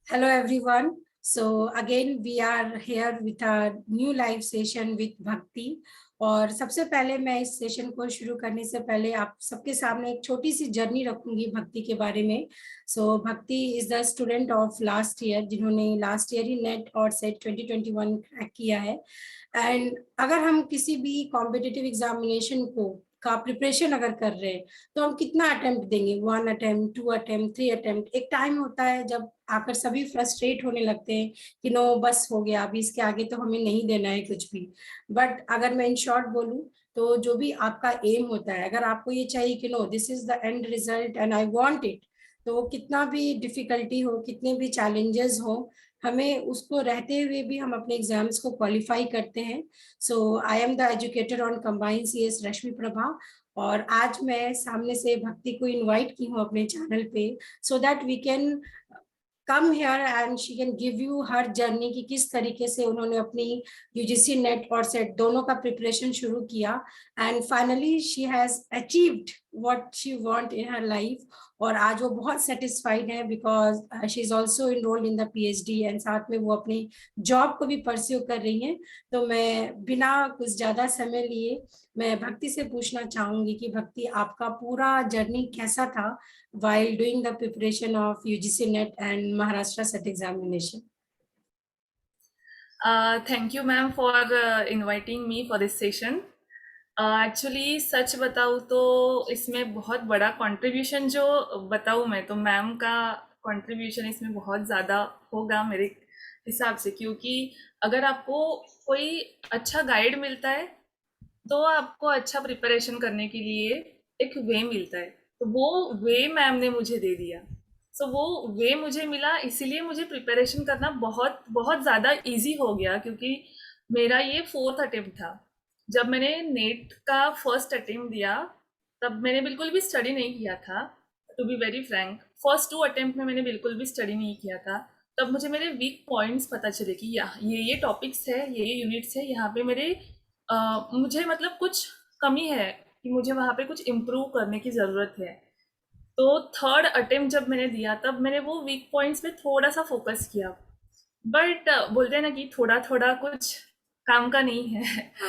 Hello everyone. So again we are here with a new live session with Bhakti. और सबसे पहले मैं इस सेशन को शुरू करने से पहले आप सबके सामने एक छोटी सी जर्नी रखूंगी भक्ति के बारे में। सो भक्ति is the student of last year, जिन्होंने लास्ट ईयर ही नेट और सेट 2021 क्रैक किया है। एंड अगर हम किसी भी कॉम्पिटिटिव एग्जामिनेशन को का प्रिपरेशन अगर कर रहे हैं तो हम कितना अटेम्प्ट देंगे, 1 अटेम्प्ट, 2 अटेम्प्ट, 3 अटेम्प्ट। एक टाइम होता है जब आकर सभी फ्रस्ट्रेट होने लगते हैं कि नो बस हो गया, अभी इसके आगे तो हमें नहीं देना है कुछ भी। बट अगर मैं इन शॉर्ट बोलूं तो जो भी आपका एम होता है, अगर आपको ये चाहिए कि no this is the end result and I want it, तो कितना भी डिफिकल्टी हो, कितने भी चैलेंजेस हो, हमें उसको रहते हुए भी हम अपने एग्जाम्स को क्वालिफाई करते हैं। So I am the educator on combined CS, Rashmi Prabha. और आज मैं सामने से भक्ति को इनवाइट की हूँ अपने चैनल पे, so that we can come here and she can give you her journey की किस तरीके से उन्होंने अपनी यूजीसी नेट और सेट दोनों का प्रिपरेशन शुरू किया and finally she has achieved what she want in her life. और आज वो बहुत सेटिस्फाइड है because she is also enrolled in the PhD and साथ में वो अपनी जॉब को भी परस्यू कर रही हैं। तो मैं बिना कुछ ज्यादा समय लिए मैं भक्ति से पूछना चाहूंगी कि भक्ति, आपका पूरा जर्नी कैसा था while doing the preparation of UGC NET and Maharashtra SET examination? Thank you, ma'am, for inviting me for this session. Actually सच बताऊँ तो इसमें बहुत बड़ा कंट्रीब्यूशन जो बताऊँ मैं तो मैम का कंट्रीब्यूशन इसमें बहुत ज़्यादा होगा मेरे हिसाब से, क्योंकि अगर आपको कोई अच्छा गाइड मिलता है तो आपको अच्छा प्रिपरेशन करने के लिए एक वे मिलता है, तो वो वे मैम ने मुझे दे दिया। सो वो वे मुझे मिला, इसीलिए मुझे प्रिपरेशन करना बहुत बहुत ज़्यादा इजी हो गया, क्योंकि मेरा ये 4th अटेम्प्ट था। जब मैंने नेट का फर्स्ट अटेम्प्ट दिया तब मैंने बिल्कुल भी स्टडी नहीं किया था, to be very frank. First 2 attempt में मैंने बिल्कुल भी स्टडी नहीं किया था। तब मुझे मेरे वीक पॉइंट्स पता चले कि ये टॉपिक्स है, ये यूनिट्स है, यहाँ पे मेरे मुझे मतलब कुछ कमी है, कि मुझे वहाँ पे कुछ इम्प्रूव करने की ज़रूरत है। तो थर्ड अटेम्प्ट जब मैंने दिया तब मैंने वो वीक पॉइंट्स पे थोड़ा सा फोकस किया। बट बोलते हैं ना कि थोड़ा थोड़ा कुछ काम का नहीं है।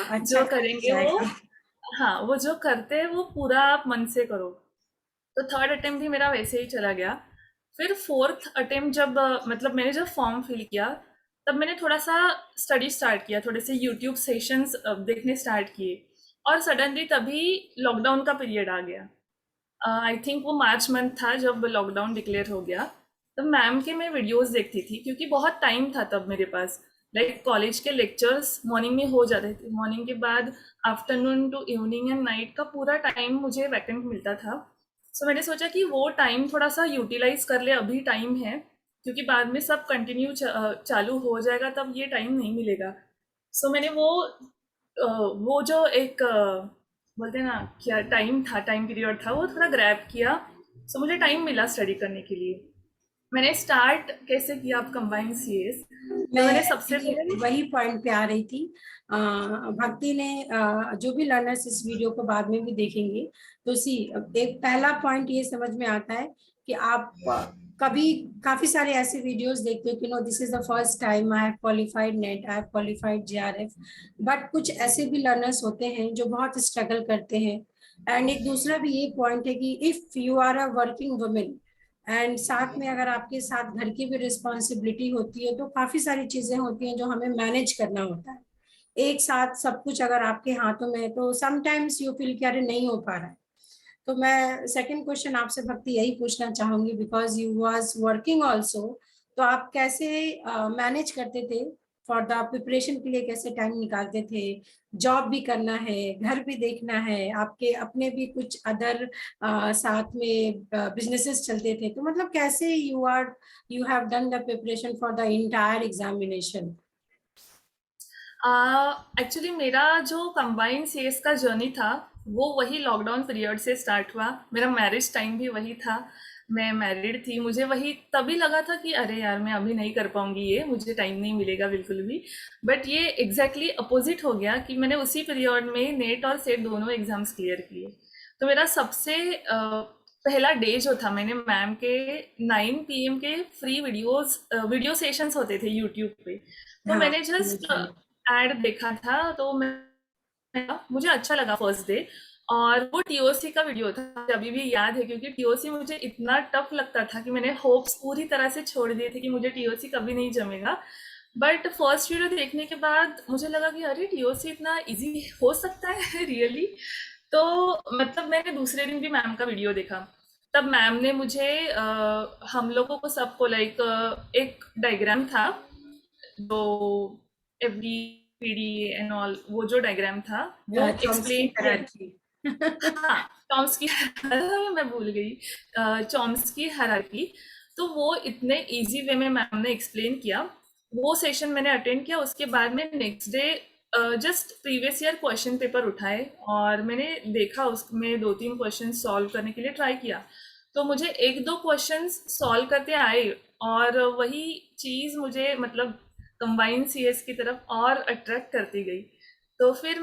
अच्छा जो कर करेंगे वो, जाएगा। हाँ, वो जो करते हैं वो पूरा आप मन से करो। तो थर्ड अटेम्प्ट भी मेरा वैसे ही चला गया। फिर फोर्थ अटेम्प्ट जब मतलब मैंने जब फॉर्म फिल किया तब मैंने थोड़ा सा स्टडी स्टार्ट किया, थोड़े से यूट्यूब सेशंस देखने स्टार्ट किए। और सडनली तभी लॉकडाउन का पीरियड आ गया। आई थिंक वो मार्च मंथ था जब लॉकडाउन डिक्लेयर हो गया। तब मैम के मैं वीडियोस देखती थी, क्योंकि बहुत टाइम था तब मेरे पास। लाइक कॉलेज के लेक्चर्स मॉर्निंग में हो जाते थे, मॉर्निंग के बाद afternoon to evening and night का पूरा टाइम मुझे वैकेंट मिलता था। सो मैंने सोचा कि वो टाइम थोड़ा सा यूटिलाइज कर ले, अभी टाइम है, क्योंकि बाद में सब कंटिन्यू चालू हो जाएगा तब ये टाइम नहीं मिलेगा। सो मैंने वो जो एक बोलते हैं ना क्या टाइम था, टाइम पीरियड था, वो थोड़ा ग्रैब किया। सो मुझे टाइम मिला स्टडी करने के लिए। मैंने स्टार्ट कैसे किया, आप कंबाइंड सीएस, तो मैं मैंने सबसे एक्चुअली पहले वही पॉइंट पे आ रही थी। भक्ति ने जो भी लर्नर्स इस वीडियो को बाद में भी देखेंगे तो सी एक पहला पॉइंट ये समझ में आता है कि आप कभी काफी सारे ऐसे वीडियोस देखते हो कि no this is the first time I have qualified NET, I have qualified JRF. But कुछ ऐसे भी लर्नर्स होते हैं जो बहुत स्ट्रगल करते हैं। एंड एक दूसरा भी ये पॉइंट है कि if you are a working women and साथ में अगर आपके साथ घर की भी रिस्पॉन्सिबिलिटी होती है तो काफी सारी चीजें होती हैं जो हमें मैनेज करना होता है। एक साथ सब कुछ अगर आपके हाथों में है तो समटाइम्स यू फील कि अरे नहीं हो पा रहा है। तो मैं सेकंड क्वेश्चन आपसे भक्ति यही पूछना चाहूंगी because you was working also, तो आप कैसे मैनेज करते थे फॉर द प्रिपरेशन के लिए, कैसे टाइम निकालते थे? जॉब भी करना है, घर भी देखना है, आपके अपने भी कुछ अदर साथ में बिजनेसेस चलते थे, तो मतलब कैसे you have done the preparation for the entire examination? Actually मेरा जो कंबाइंड सीएस का जर्नी था वो वही लॉकडाउन पीरियड से स्टार्ट हुआ। मेरा मैरिज टाइम भी वही था, मैं मैरिड थी। मुझे वही तभी लगा था कि अरे यार मैं अभी नहीं कर पाऊंगी, ये मुझे टाइम नहीं मिलेगा बिल्कुल भी। बट ये एग्जैक्टली अपोजिट हो गया कि मैंने उसी पीरियड में नेट और सेट दोनों एग्जाम्स क्लियर किए। तो मेरा सबसे पहला डे जो था, मैंने मैम के 9 PM के फ्री वीडियो सेशंस होते थे यूट्यूब पे, तो हाँ, मैंने जस्ट ऐड देखा था, तो मुझे अच्छा लगा फर्स्ट डे। और वो टीओसी का वीडियो था, मुझे अभी भी याद है, क्योंकि टीओसी मुझे इतना टफ लगता था कि मैंने होप्स पूरी तरह से छोड़ दिए थे कि मुझे टीओसी कभी नहीं जमेगा। बट फर्स्ट वीडियो देखने के बाद मुझे लगा कि अरे टीओसी इतना इजी हो सकता है रियली। तो मतलब मैंने दूसरे दिन भी मैम का वीडियो देखा। तब मैम ने मुझे हम लोगों को सबको लाइक एक डायग्राम था, जो एवरी पीडी एंड ऑल, वो जो डायग्राम था वो चॉम्स्की एक्सप्लेन किया। हायरार्की। हाँ, चॉम्स्की मैं भूल गई, चॉम्स्की हायरार्की। तो वो इतने इजी वे में मैम ने एक्सप्लेन किया, वो सेशन मैंने अटेंड किया। उसके बाद में next day just previous year question paper उठाए और मैंने देखा, उसमें 2-3 क्वेश्चन सॉल्व करने के लिए ट्राई किया। तो मुझे 1-2 क्वेश्चंस सॉल्व करते आए, और वही चीज़ मुझे मतलब कंबाइंड सीएस की तरफ और अट्रैक्ट करती गई। तो फिर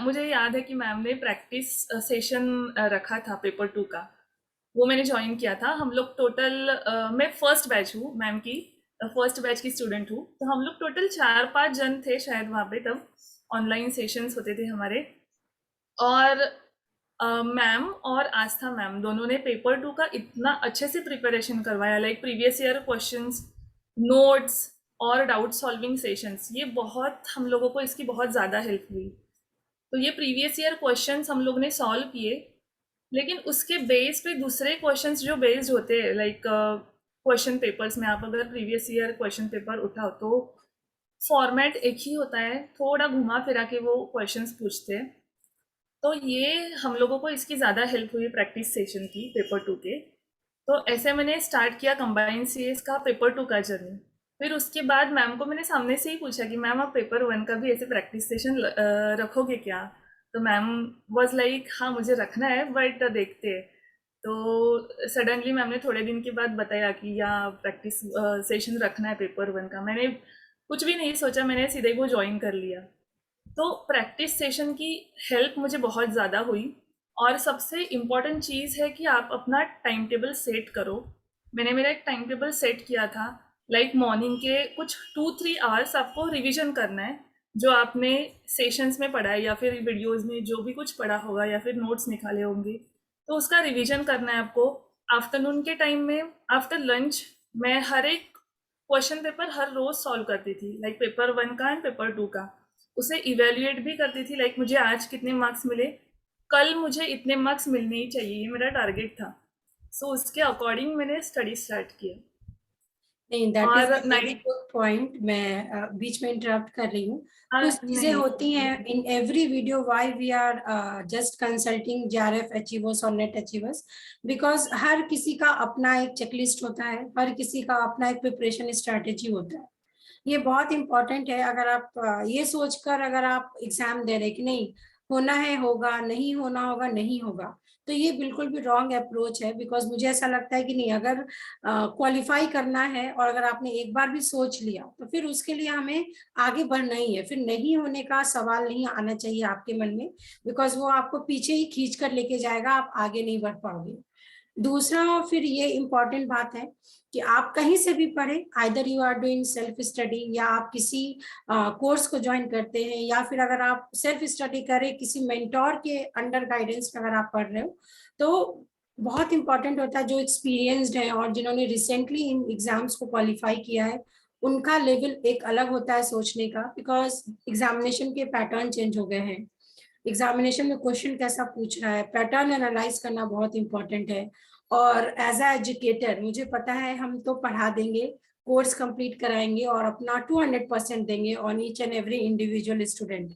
मुझे याद है कि मैम ने प्रैक्टिस सेशन रखा था पेपर 2 का, वो मैंने ज्वाइन किया था। हम लोग टोटल मैं फर्स्ट बैच हूँ मैम की, फर्स्ट बैच की स्टूडेंट हूँ। तो हम लोग टोटल 4-5 जन थे शायद वहाँ पे, तब ऑनलाइन सेशंस होते थे हमारे। और मैम और आस्था मैम दोनों ने पेपर 2 का इतना अच्छे से प्रिपरेशन करवाया, like previous year questions, notes और डाउट सॉल्विंग सेशंस। ये बहुत हम लोगों को इसकी बहुत ज़्यादा हेल्प हुई। तो ये प्रीवियस ईयर क्वेश्चंस हम लोग ने सॉल्व किए, लेकिन उसके बेस पे दूसरे क्वेश्चंस जो बेस्ड होते हैं, लाइक क्वेश्चन पेपर्स में आप अगर प्रीवियस ईयर क्वेश्चन पेपर उठाओ तो फॉर्मेट एक ही होता है, थोड़ा घुमा फिरा के वो क्वेश्चंस पूछते हैं। तो ये हम लोगों को इसकी ज़्यादा हेल्प हुई प्रैक्टिस सेशन की पेपर 2 के। तो ऐसे मैंने स्टार्ट किया कंबाइंड सीएस का पेपर 2 का जर्नी। फिर उसके बाद मैम को मैंने सामने से ही पूछा कि मैम आप पेपर 1 का भी ऐसे प्रैक्टिस सेशन रखोगे क्या? तो मैम वाज लाइक हाँ मुझे रखना है, बट देखते हैं। तो सडनली मैम ने थोड़े दिन के बाद बताया कि या प्रैक्टिस सेशन रखना है पेपर 1 का। मैंने कुछ भी नहीं सोचा, मैंने सीधे वो ज्वाइन कर लिया। तो प्रैक्टिस सेशन की हेल्प मुझे बहुत ज़्यादा हुई। और सबसे इम्पॉर्टेंट चीज़ है कि आप अपना टाइम टेबल सेट करो। मैंने मेरा एक टाइम टेबल सेट किया था, लाइक मॉर्निंग के कुछ 2-3 आवर्स आपको रिवीजन करना है, जो आपने सेशंस में पढ़ा है या फिर वीडियोस में जो भी कुछ पढ़ा होगा या फिर नोट्स निकाले होंगे, तो उसका रिवीजन करना है आपको। आफ्टरनून के टाइम में आफ्टर लंच मैं हर एक क्वेश्चन पेपर हर रोज सॉल्व करती थी, लाइक पेपर 1 का एंड पेपर 2 का। उसे इवेल्युएट भी करती थी, लाइक मुझे आज कितने मार्क्स मिले, कल मुझे इतने मार्क्स मिलने ही चाहिए, ये मेरा टारगेट था। सो उसके अकॉर्डिंग मैंने स्टडी स्टार्ट किया। नहीं, दैट इज अ और वेरी नाइट गुड पॉइंट। मैं बीच में इंटरप्ट कर रही हूँ। कुछ चीजें नहीं, होती हैं in every video why we are just consulting JRF achievers और नेट अचीवर्स, बिकॉज हर किसी का अपना एक चेकलिस्ट होता है, हर किसी का अपना एक प्रिपरेशन स्ट्रैटेजी होता है। ये बहुत इंपॉर्टेंट है। अगर आप ये सोचकर अगर आप एग्जाम दे रहे कि नहीं होना है होगा, नहीं होना होगा नहीं होगा, तो ये बिल्कुल भी रॉन्ग अप्रोच है। बिकॉज मुझे ऐसा लगता है कि नहीं, अगर क्वालिफाई करना है और अगर आपने एक बार भी सोच लिया तो फिर उसके लिए हमें आगे बढ़ना ही है। फिर नहीं होने का सवाल नहीं आना चाहिए आपके मन में, बिकॉज वो आपको पीछे ही खींच कर लेके जाएगा, आप आगे नहीं बढ़ पाओगे। दूसरा फिर ये इम्पोर्टेंट बात है कि आप कहीं से भी पढ़े, either you are doing self study या आप किसी कोर्स को ज्वाइन करते हैं, या फिर अगर आप सेल्फ स्टडी करें किसी मेंटोर के अंडर गाइडेंस में अगर आप पढ़ रहे हो, तो बहुत इंपॉर्टेंट होता है जो एक्सपीरियंस्ड है और जिन्होंने रिसेंटली इन एग्जाम्स को क्वालिफाई किया है, उनका लेवल एक अलग होता है सोचने का। बिकॉज एग्जामिनेशन के पैटर्न चेंज हो गए हैं, एग्जामिनेशन में क्वेश्चन कैसा पूछ रहा है, पैटर्न एनालाइज करना बहुत इंपॉर्टेंट है। और एज अ एजुकेटर मुझे पता है हम तो पढ़ा देंगे, कोर्स कंप्लीट कराएंगे और अपना 200% देंगे on each and every individual student,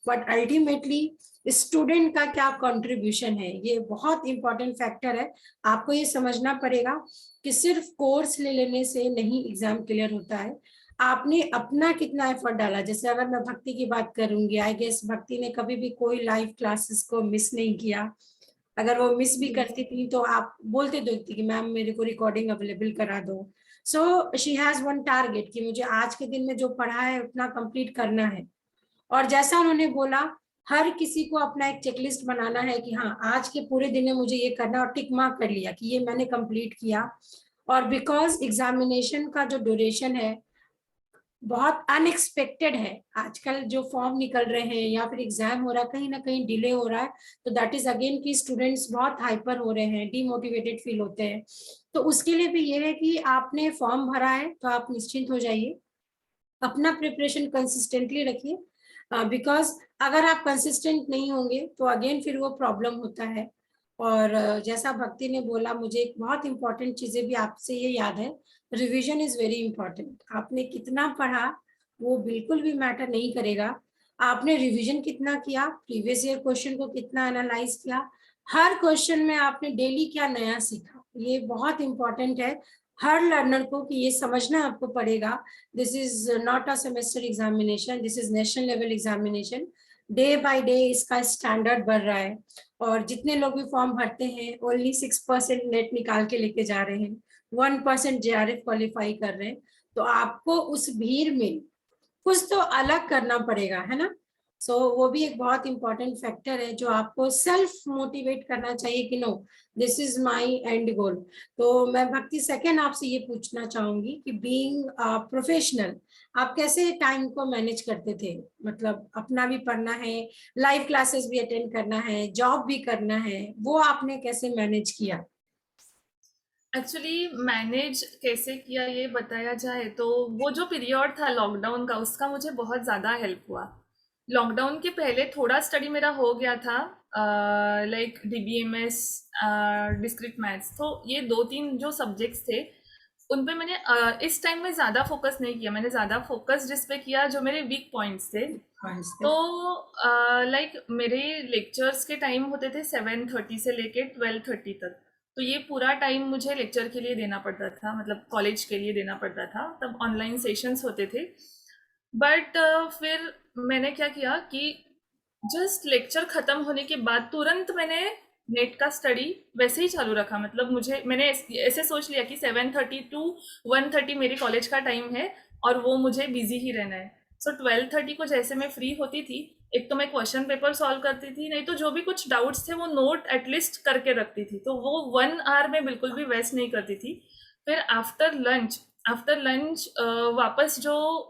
but ultimately student का क्या कंट्रीब्यूशन है, ये बहुत इंपॉर्टेंट फैक्टर है। आपको ये समझना पड़ेगा कि सिर्फ कोर्स ले लेने से नहीं एग्जाम क्लियर होता है, आपने अपना कितना एफर्ट डाला। जैसे अगर मैं भक्ति की बात करूंगी, आई गेस भक्ति ने कभी भी कोई लाइव क्लासेस को मिस नहीं किया। अगर वो मिस भी करती थी तो आप बोलते तो थी कि मैम मेरे को रिकॉर्डिंग अवेलेबल करा दो। So she has one target कि मुझे आज के दिन में जो पढ़ा है उतना कंप्लीट करना है। और जैसा उन्होंने बोला हर किसी को अपना एक चेकलिस्ट बनाना है कि हाँ आज के पूरे दिन में मुझे ये करना, और टिक मार्क कर लिया कि ये मैंने कंप्लीट किया। और बिकॉज एग्जामिनेशन का जो ड्यूरेशन है बहुत अनएक्सपेक्टेड है, आजकल जो फॉर्म निकल रहे हैं या फिर एग्जाम हो रहा है कहीं ना कहीं डिले हो रहा है, तो दैट इज अगेन कि स्टूडेंट्स बहुत हाइपर हो रहे हैं, डीमोटिवेटेड फील होते हैं। तो उसके लिए भी ये है कि आपने फॉर्म भरा है तो आप निश्चिंत हो जाइए, अपना प्रिपरेशन कंसिस्टेंटली रखिए, बिकॉज अगर आप कंसिस्टेंट नहीं होंगे तो अगेन फिर वो प्रॉब्लम होता है। और जैसा भक्ति ने बोला, मुझे एक बहुत इंपॉर्टेंट चीजें भी आपसे ये याद है, रिवीजन इज वेरी इंपॉर्टेंट। आपने कितना पढ़ा वो बिल्कुल भी मैटर नहीं करेगा, आपने रिवीजन कितना किया, प्रीवियस ईयर क्वेश्चन को कितना एनालाइज किया, हर क्वेश्चन में आपने डेली क्या नया सीखा, ये बहुत इंपॉर्टेंट है हर लर्नर को कि ये समझना आपको पड़ेगा। This is not a semester examination, this is national level examination. Day by day इसका स्टैंडर्ड बढ़ रहा है, और जितने लोग भी फॉर्म भरते हैं ओनली 6% नेट निकाल के लेके जा रहे हैं, 1% जेआरएफ क्वालिफाई कर रहे हैं। तो आपको उस भीड़ में कुछ तो अलग करना पड़ेगा, है ना। सो वो भी एक बहुत इंपॉर्टेंट फैक्टर है जो आपको सेल्फ मोटिवेट करना चाहिए कि no, this is my end goal. तो मैं भक्ति सेकंड आपसे ये पूछना चाहूंगी कि बीइंग प्रोफेशनल आप कैसे टाइम को मैनेज करते थे, मतलब अपना भी पढ़ना है, लाइव क्लासेस भी अटेंड करना है, जॉब भी करना है, वो आपने कैसे मैनेज किया? एक्चुअली मैनेज कैसे किया ये बताया जाए तो वो जो पीरियड था लॉकडाउन का उसका मुझे बहुत ज़्यादा हेल्प हुआ। लॉकडाउन के पहले थोड़ा स्टडी मेरा हो गया था, लाइक डीबीएमएस, डिस्क्रिट मैथ्स, तो ये दो तीन जो सब्जेक्ट्स थे उन पे मैंने इस टाइम में ज़्यादा फोकस नहीं किया, मैंने ज़्यादा फोकस जिस पे किया जो मेरे वीक पॉइंट्स थे। तो लाइक मेरे लेक्चर्स के टाइम होते थे 7:30 से लेके 12:30 तक, तो ये पूरा टाइम मुझे लेक्चर के लिए देना पड़ता था, मतलब कॉलेज के लिए देना पड़ता था, तब ऑनलाइन सेशंस होते थे। बट फिर मैंने क्या किया कि जस्ट लेक्चर खत्म होने के बाद तुरंत मैंने नेट का स्टडी वैसे ही चालू रखा, मतलब मैंने ऐसे सोच लिया कि 7:30 to 1:30 मेरे कॉलेज का टाइम है और वो मुझे बिजी ही रहना है। सो 12:30 को जैसे मैं फ्री होती थी, एक तो मैं क्वेश्चन पेपर सॉल्व करती थी, नहीं तो जो भी कुछ डाउट्स थे वो नोट एटलीस्ट करके रखती थी, तो वो 1 आवर में बिल्कुल भी वेस्ट नहीं करती थी। फिर आफ्टर लंच वापस जो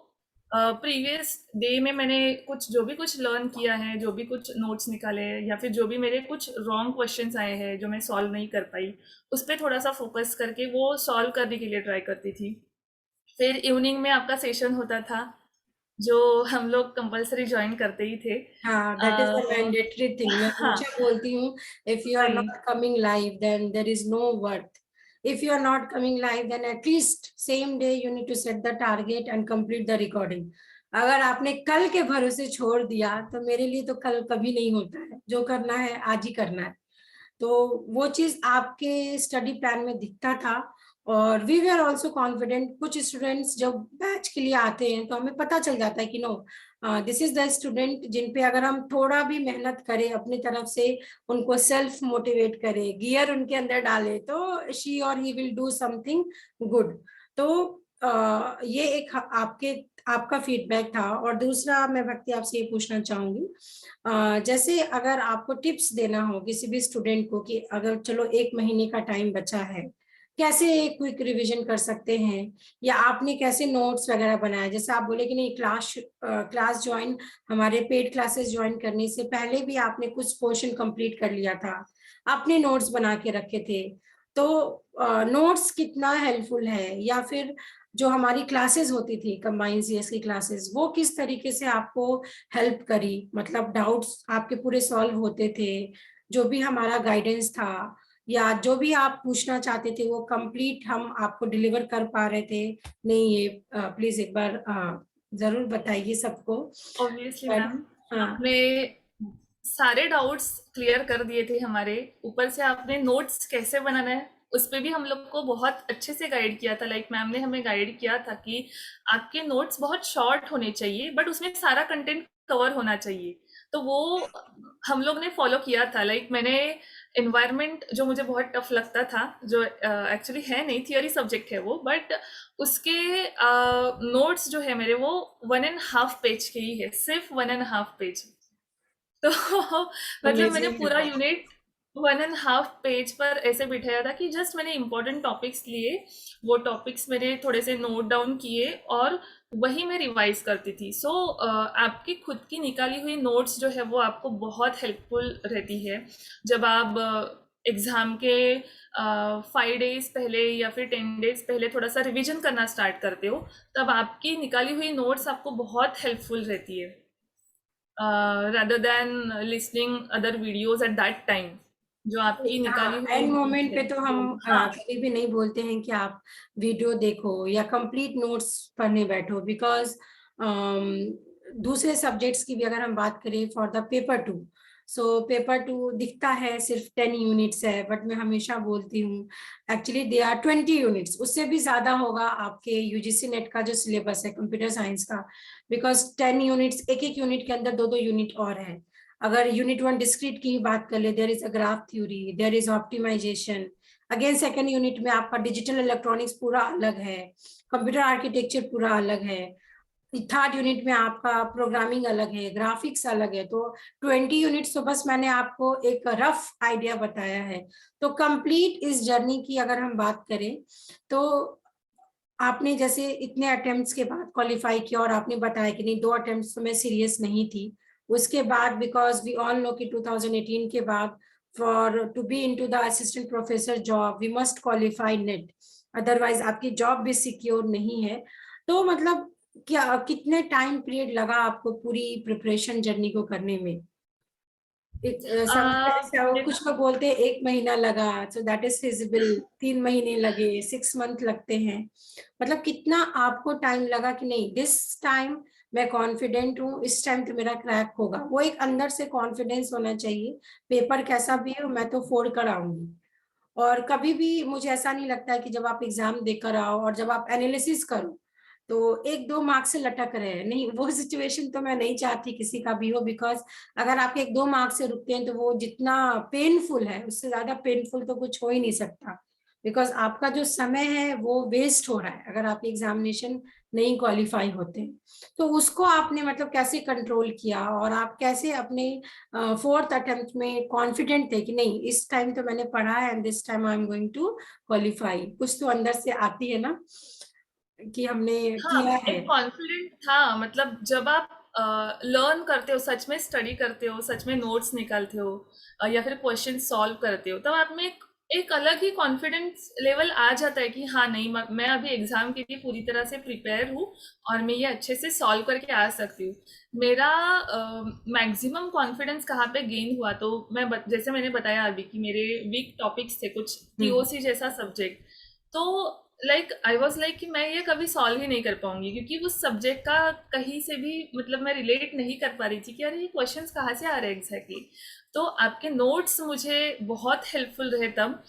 प्रीवियस डे में मैंने कुछ जो भी कुछ लर्न किया है, जो भी कुछ नोट्स निकाले हैं, या फिर जो भी मेरे कुछ रॉन्ग क्वेश्चंस आए हैं जो मैं सॉल्व नहीं कर पाई, उस पर थोड़ा सा फोकस करके वो सॉल्व करने के लिए ट्राई करती थी। फिर इवनिंग में आपका सेशन होता था जो हम लोग कंपलसरी ज्वाइन करते ही थे। हाँ, that is the mandatory thing, मैं हाँ, हमेशा बोलती हूँ, इफ यू आर वही। Not coming live then there is no worth, if you are not coming live then at least same day you need to set the target and complete the recording. अगर आपने कल के भरोसे छोड़ दिया तो मेरे लिए तो कल कभी नहीं होता है, जो करना है आज ही करना है। तो वो चीज आपके स्टडी प्लान में दिखता था, और वी वर ऑल्सो कॉन्फिडेंट। कुछ स्टूडेंट्स जब बैच के लिए आते हैं तो हमें पता चल जाता है कि no, this is the student जिन पे अगर हम थोड़ा भी मेहनत करें अपनी तरफ से, उनको सेल्फ मोटिवेट करें, गियर उनके अंदर डाले, तो शी और he will do something good. तो ये एक आपके आपका फीडबैक था। और दूसरा मैं भक्ति आपसे ये पूछना चाहूंगी, जैसे अगर आपको टिप्स देना हो किसी भी स्टूडेंट को कि अगर चलो 1 महीने का टाइम बचा है, कैसे क्विक रिवीजन कर सकते हैं, या आपने कैसे नोट्स वगैरह बनाया, जैसे आप बोले कि नहीं क्लास ज्वाइन, हमारे पेड क्लासेस ज्वाइन करने से पहले भी आपने कुछ पोर्शन कंप्लीट कर लिया था, आपने नोट्स बना के रखे थे, तो नोट्स कितना हेल्पफुल है, या फिर जो हमारी क्लासेस होती थी कंबाइंड सीएस की क्लासेस, वो किस तरीके से आपको हेल्प करी, मतलब डाउट्स आपके पूरे सॉल्व होते थे, जो भी हमारा गाइडेंस था या जो भी आप पूछना चाहते थे वो कंप्लीट हम आपको डिलीवर कर पा रहे थे? नहीं, ये प्लीज एक बार जरूर बताइए सबको। ऑब्वियसली बट मैम, हाँ। आपने सारे डाउट्स क्लियर कर दिए थे हमारे, ऊपर से आपने नोट्स कैसे बनाना है उस पे भी हम लोग को बहुत अच्छे से गाइड किया था। लाइक मैम ने हमें गाइड किया था कि आपके नोट्स बहुत शॉर्ट होने चाहिए बट उसमें सारा कंटेंट कवर होना चाहिए, तो वो हम लोग ने फॉलो किया था। लाइक मैंने एनवायरनमेंट जो मुझे बहुत टफ लगता था, जो एक्चुअली है नहीं, थियोरी सब्जेक्ट है वो, बट उसके नोट्स जो है मेरे वो 1.5 पेज के ही है, सिर्फ 1.5 पेज। तो मतलब मैंने अमेजिंग पूरा है। यूनिट 1.5 पेज पर ऐसे बिठाया था कि जस्ट मैंने इंपॉर्टेंट टॉपिक्स लिए, वो टॉपिक्स मेरे थोड़े से नोट डाउन किए और वही मैं रिवाइज करती थी। सो आपकी खुद की निकाली हुई नोट्स जो है वो आपको बहुत हेल्पफुल रहती है जब आप एग्जाम के 5 डेज पहले या फिर 10 डेज पहले थोड़ा सा रिवीजन करना स्टार्ट करते हो, तब आपकी निकाली हुई नोट्स आपको बहुत हेल्पफुल रहती है rather than listening other videos at that time, जो आपकी निकाली हाँ, हुई एंड नोट्स मोमेंट है पे तो वो। हम हाँ कभी भी नहीं बोलते हैं कि आप वीडियो देखो या कंप्लीट नोट्स पढ़ने बैठो, बिकॉज दूसरे सब्जेक्ट्स की भी अगर हम बात करें for the paper two, so paper two दिखता है सिर्फ 10 यूनिट्स है, बट मैं हमेशा बोलती हूँ एक्चुअली दे आर 20 यूनिट्स, उससे भी ज्यादा होगा आपके यूजीसी नेट का जो सिलेबस है कंप्यूटर साइंस का, बिकॉज 10 यूनिट्स, एक एक यूनिट के अंदर दो दो यूनिट और है। अगर यूनिट 1 डिस्क्रीट की बात कर ले, there is a graph theory, there is optimisation. Again second unit में आपका डिजिटल इलेक्ट्रॉनिक्स पूरा अलग है, कंप्यूटर आर्किटेक्चर पूरा अलग है। थर्ड यूनिट में आपका प्रोग्रामिंग अलग है, ग्राफिक्स अलग है। तो 20 यूनिट्स तो बस मैंने आपको एक रफ आइडिया बताया है। तो कंप्लीट इस जर्नी की अगर हम बात करें, तो आपने जैसे इतने अटेम्प्ट्स के बाद क्वालिफाई किया और आपने बताया कि नहीं 2 अटेम्प्ट्स तो मैं सीरियस नहीं थी, उसके बाद बिकॉज वी ऑल नो कि 2018 के बाद for to be into the assistant professor job we must qualify NET, otherwise आपकी जॉब भी सिक्योर नहीं है। तो मतलब क्या कितने टाइम पीरियड लगा आपको पूरी प्रिपरेशन जर्नी को करने में? मेरा कुछ लोग बोलते हैं 1 महीना लगा, सो दैट इज फिजिबल, 3 महीने लगे, 6 मंथ लगते हैं। मतलब कितना आपको टाइम लगा कि नहीं दिस टाइम मैं कॉन्फिडेंट हूँ, इस टाइम तो मेरा क्रैक होगा? वो एक अंदर से कॉन्फिडेंस होना चाहिए, पेपर कैसा भी हो मैं तो फोड़ कर आऊंगी। और कभी भी मुझे ऐसा नहीं लगता है कि जब आप एग्जाम देकर आओ और जब आप एनालिसिस करो तो 1-2 मार्क्स से लटक रहे हैं, नहीं वो सिचुएशन तो मैं नहीं चाहती किसी का भी हो, बिकॉज अगर आप 1-2 मार्क्स से रुकते हैं तो वो जितना पेनफुल है उससे ज्यादा पेनफुल तो कुछ हो ही नहीं सकता, बिकॉज आपका जो समय है वो वेस्ट हो रहा है अगर आप एग्जामिनेशन नहीं क्वालिफाई होते। तो उसको आपने मतलब कैसे कंट्रोल किया, और आप कैसे अपने 4th अटेम्प्ट में कॉन्फिडेंट थे कि नहीं इस टाइम तो मैंने पढ़ा है and this time I am going to qualify? कुछ तो अंदर से आती है ना कि हमने हाँ, किया है। एक कॉन्फिडेंट था। मतलब जब आप लर्न करते हो, सच में स्टडी करते हो, सच में नोट्स निकालते हो या फिर क्वेश्चन सॉल्व करते हो, तब आप में एक अलग ही कॉन्फिडेंस लेवल आ जाता है कि हाँ नहीं, मैं अभी एग्जाम के लिए पूरी तरह से प्रिपेयर हूँ और मैं ये अच्छे से सॉल्व करके आ सकती हूँ। मेरा मैक्सिमम कॉन्फिडेंस कहाँ पे गेन हुआ, तो जैसे मैंने बताया अभी कि मेरे वीक टॉपिक्स थे कुछ, हम्म। टीओसी जैसा सब्जेक्ट। तो आई वॉज लाइक कि मैं ये कभी सॉल्व ही नहीं कर पाऊंगी, क्योंकि उस सब्जेक्ट का कहीं से भी मतलब मैं रिलेट नहीं कर पा रही थी कि अरे ये क्वेश्चंस कहाँ से आ रहे हैं एग्जैक्टली। तो आपके नोट्स मुझे बहुत हेल्पफुल रहे तब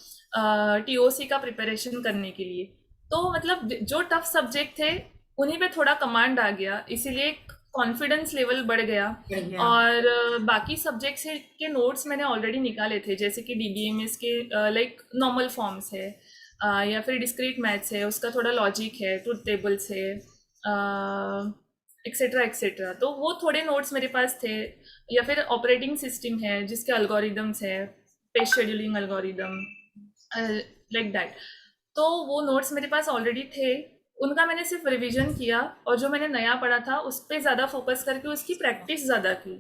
टीओसी का प्रिपरेशन करने के लिए। तो मतलब जो टफ सब्जेक्ट थे उन्हीं पे थोड़ा कमांड आ गया, इसीलिए कॉन्फिडेंस लेवल बढ़ गया। बढ़िया। और बाकी सब्जेक्ट्स के नोट्स मैंने ऑलरेडी निकाले थे, जैसे कि डीबीएमएस के लाइक नॉर्मल फॉर्म्स है, या फिर डिस्क्रीट मैथ्स है, उसका थोड़ा लॉजिक है, ट्रुथ टेबल्स है, एक्सेट्रा एक्सेट्रा। तो वो थोड़े नोट्स मेरे पास थे। या फिर ऑपरेटिंग सिस्टम है जिसके अल्गोरिदम्स है, page scheduling algorithm, like that. तो वो नोट्स मेरे पास ऑलरेडी थे, उनका मैंने सिर्फ रिवीजन किया और जो मैंने नया पढ़ा था उस पर ज़्यादा फोकस करके उसकी प्रैक्टिस ज़्यादा की।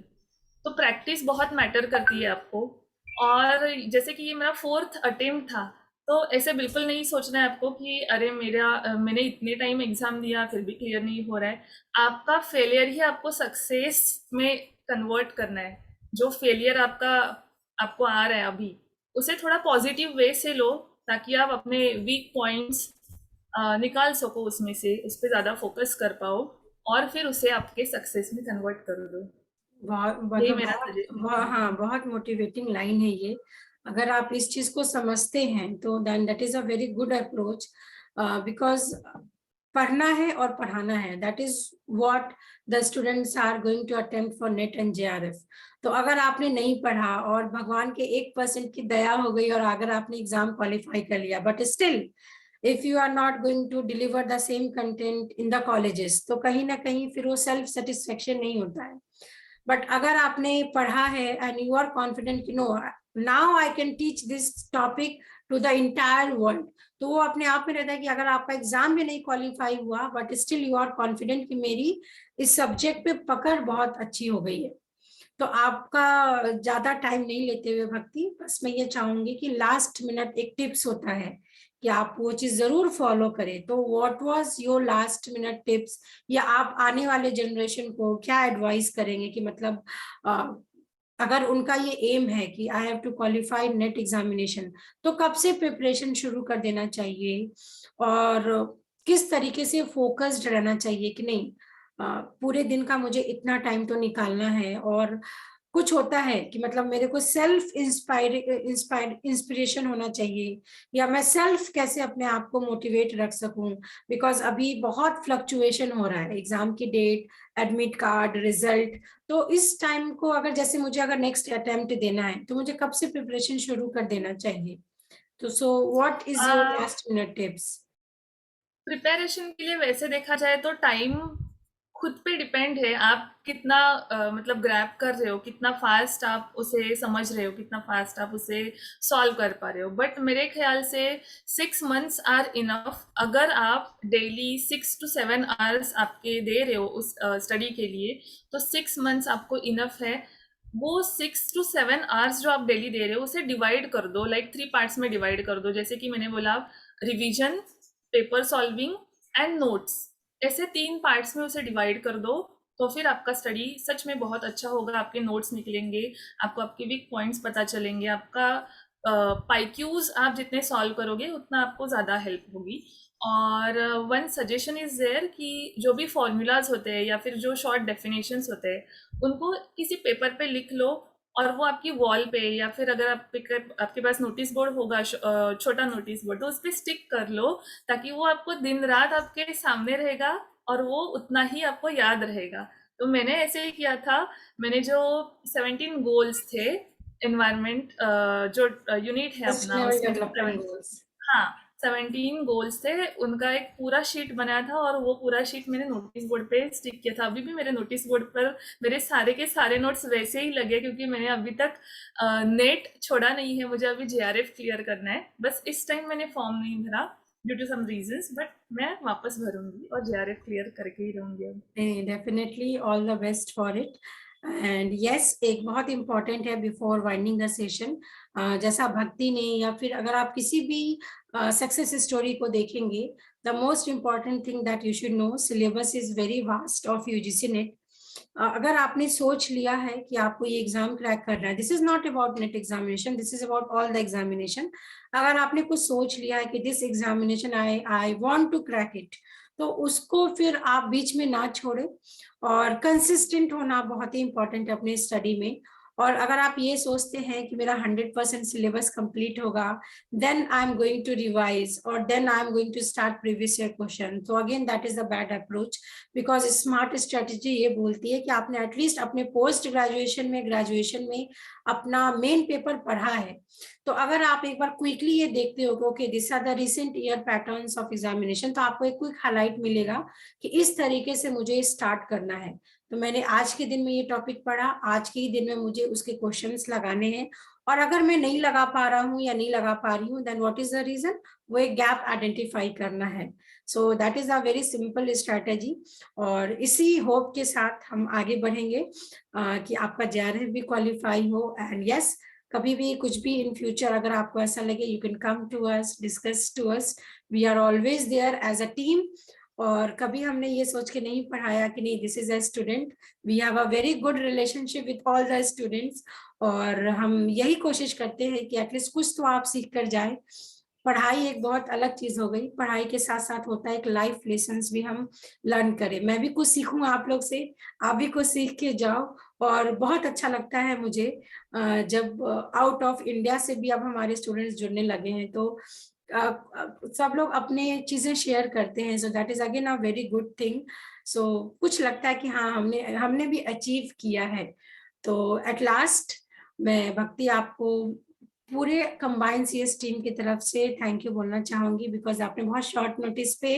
तो प्रैक्टिस बहुत मैटर करती है आपको। और जैसे कि ये मेरा 4th अटेम्प्ट था, तो ऐसे बिल्कुल नहीं सोचना है आपको कि अरे मैंने इतने टाइम एग्जाम दिया फिर भी क्लियर नहीं हो रहा है। आपका फेलियर ही आपको सक्सेस में कन्वर्ट करना है। जो फेलियर आपको आ रहा है अभी, उसे थोड़ा पॉजिटिव वे से लो, ताकि आप अपने वीक पॉइंट्स निकाल सको उसमें से, उस पर ज़्यादा फोकस कर पाओ और फिर उसे आपके सक्सेस में कन्वर्ट कर दो। बहुत यही मतलब मेरा सजेशन है। हाँ बहुत मोटिवेटिंग लाइन है ये। अगर आप इस चीज को समझते हैं तो then that is a very good approach, because पढ़ना है और पढ़ाना है, that is what the students are going to attempt for NET and JRF. तो अगर आपने नहीं पढ़ा और भगवान के 1% की दया हो गई और अगर आपने एग्जाम क्वालिफाई कर लिया, but still if you are not going to deliver the same content in the colleges, तो कहीं ना कहीं फिर वो सेल्फ सेटिस्फेक्शन नहीं होता है। बट अगर आपने पढ़ा है एंड यू आर कॉन्फिडेंट कि no now I can teach this topic to the entire world, तो वो अपने आप में रहता है कि अगर आपका एग्जाम भी नहीं क्वालिफाई हुआ but still you are confident कि मेरी इस सब्जेक्ट पे पकड़ बहुत अच्छी हो गई है। तो आपका ज्यादा टाइम नहीं लेते हुए भक्ति, बस मैं ये चाहूंगी कि लास्ट मिनट एक टिप्स होता है कि आप वो चीज जरूर फॉलो करें। तो what was your last minute tips, या आप आने वाले जनरेशन को क्या एडवाइस करेंगे कि मतलब अगर उनका ये एम है कि I have to qualify NET examination, तो कब से प्रिपरेशन शुरू कर देना चाहिए और किस तरीके से फोकस्ड रहना चाहिए कि नहीं पूरे दिन का मुझे इतना टाइम तो निकालना है। और कुछ होता है कि मतलब मेरे को सेल्फ इंस्पिरेशन होना चाहिए, या मैं सेल्फ कैसे अपने आप को मोटिवेट रख सकूं, बिकॉज अभी बहुत फ्लक्चुएशन हो रहा है, एग्जाम की डेट, एडमिट कार्ड, रिजल्ट। तो इस टाइम को अगर जैसे मुझे अगर नेक्स्ट अटेम्प्ट देना है तो मुझे कब से प्रिपरेशन शुरू कर देना चाहिए? तो so what is your last minute tips? Preparation के लिए वैसे देखा जाए तो टाइम खुद पे डिपेंड है, आप कितना मतलब ग्रैब कर रहे हो, कितना फास्ट आप उसे समझ रहे हो, कितना फास्ट आप उसे सॉल्व कर पा रहे हो। बट मेरे ख्याल से 6 मंथ्स आर इनफ। अगर आप डेली 6 to 7 आवर्स आपके दे रहे हो उस स्टडी के लिए, तो 6 मंथ्स आपको इनफ है। वो 6 to 7 आवर्स जो आप डेली दे रहे हो उसे डिवाइड कर दो, लाइक 3 पार्ट्स में डिवाइड कर दो। जैसे कि मैंने बोला, revision, paper solving and notes, ऐसे 3 पार्ट्स में उसे डिवाइड कर दो। तो फिर आपका स्टडी सच में बहुत अच्छा होगा, आपके नोट्स निकलेंगे, आपको आपके वीक पॉइंट्स पता चलेंगे, आपका पाईक्यूज आप जितने सॉल्व करोगे उतना आपको ज़्यादा हेल्प होगी। और वन सजेशन इज देयर कि जो भी फॉर्मूलाज होते हैं या फिर जो शॉर्ट डेफिनेशंस होते हैं, उनको किसी पेपर पे लिख लो और वो आपकी वॉल पे, या फिर अगर आपके पास नोटिस बोर्ड होगा, छोटा नोटिस बोर्ड, तो उस पर स्टिक कर लो, ताकि वो आपको दिन रात आपके सामने रहेगा और वो उतना ही आपको याद रहेगा। तो मैंने ऐसे ही किया था। मैंने जो 17 गोल्स थे, एनवायरमेंट जो यूनिट है अपना, सस्टेनेबल उसमें जो डेवलपमेंट गोल्स। हाँ, 17 गोल्स थे, उनका एक पूरा शीट बनाया था और वो पूरा शीट मैंने नोटिस बोर्ड पे स्टिक किया था। अभी भी मेरे नोटिस बोर्ड पर मेरे सारे के सारे नोट्स वैसे ही लगे, क्योंकि मैंने अभी तक नेट छोड़ा नहीं है। मुझे अभी जेआरएफ क्लियर करना है, बस इस टाइम मैंने फॉर्म नहीं भरा due to some reasons, but मैं वापस भरूंगी और जेआरएफ क्लियर करके ही रहूंगी अब। Definitely all the best for it. And yes, एक बहुत इंपॉर्टेंट है बिफोर वाइंडिंग द सेशन, जैसा भक्ति ने, या फिर अगर आप किसी भी सक्सेस स्टोरी को देखेंगे, the most important thing that you should know, syllabus is very vast of UGC net. अगर आपने सोच लिया है कि आपको ये एग्जाम क्रैक करना है, this is not about NET examination, this is about all the examination. अगर आपने कुछ सोच लिया है कि this examination I I want to crack it, तो उसको फिर आप बीच में ना छोड़े। और कंसिस्टेंट होना बहुत ही इंपॉर्टेंट है अपने स्टडी में। और अगर आप ये सोचते हैं कि मेरा 100% सिलेबस कंप्लीट होगा, then I am going to revise और then I am going to start previous year question, तो again that is a bad approach. Because smart strategy ये बोलती है कि आपने एटलीस्ट अपने पोस्ट ग्रेजुएशन में, ग्रेजुएशन में अपना मेन पेपर पढ़ा है। तो अगर आप एक बार क्विकली ये देखते हो कि okay this are the recent year patterns of examination, तो आपको एक क्विक हाईलाइट मिलेगा कि इस तरीके से मुझे स्टार्ट करना है। तो मैंने आज के दिन में ये टॉपिक पढ़ा, आज के ही दिन में मुझे उसके क्वेश्चंस लगाने हैं। और अगर मैं नहीं लगा पा रहा हूँ या नहीं लगा पा रही हूँ, then what is the reason, वो एक गैप आइडेंटिफाई करना है। So that is a very simple strategy. और इसी होप के साथ हम आगे बढ़ेंगे कि आपका जेआरएफ भी क्वालिफाई हो। एंड यस, कभी भी कुछ भी इन फ्यूचर अगर आपको ऐसा लगे, you can come to us, discuss to us, we are always there as a team. और कभी हमने ये सोच के नहीं पढ़ाया कि नहीं this is a student, we have a very good relationship with all the students. और हम यही कोशिश करते हैं कि एटलीस्ट कुछ तो आप सीख कर जाए। पढ़ाई एक बहुत अलग चीज हो गई, पढ़ाई के साथ साथ होता है एक लाइफ लेसन्स भी हम लर्न करें। मैं भी कुछ सीखूं आप लोग से, आप भी कुछ सीख के जाओ। और बहुत अच्छा लगता है मुझे जब आउट ऑफ इंडिया से भी अब हमारे स्टूडेंट्स जुड़ने लगे हैं, तो सब लोग अपने चीजें शेयर करते हैं। So that is again a very good thing. So कुछ लगता है कि हाँ हमने हमने भी अचीव किया है। तो एट लास्ट मैं भक्ति आपको पूरे कंबाइंड सीएस टीम की तरफ से थैंक यू बोलना चाहूंगी, बिकॉज आपने बहुत शॉर्ट नोटिस पे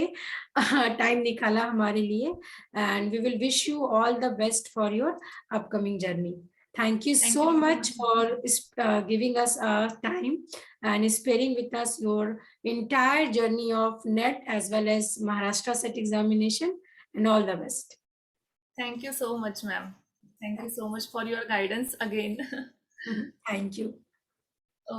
टाइम निकाला हमारे लिए, and we will wish you all the best for your upcoming journey. Thank you Thank so you so much much. for giving us time and sparing with us your entire journey of NET as well as Maharashtra set examination, and all the best. Thank you so much, ma'am. Thank you so much for your guidance again. Thank you.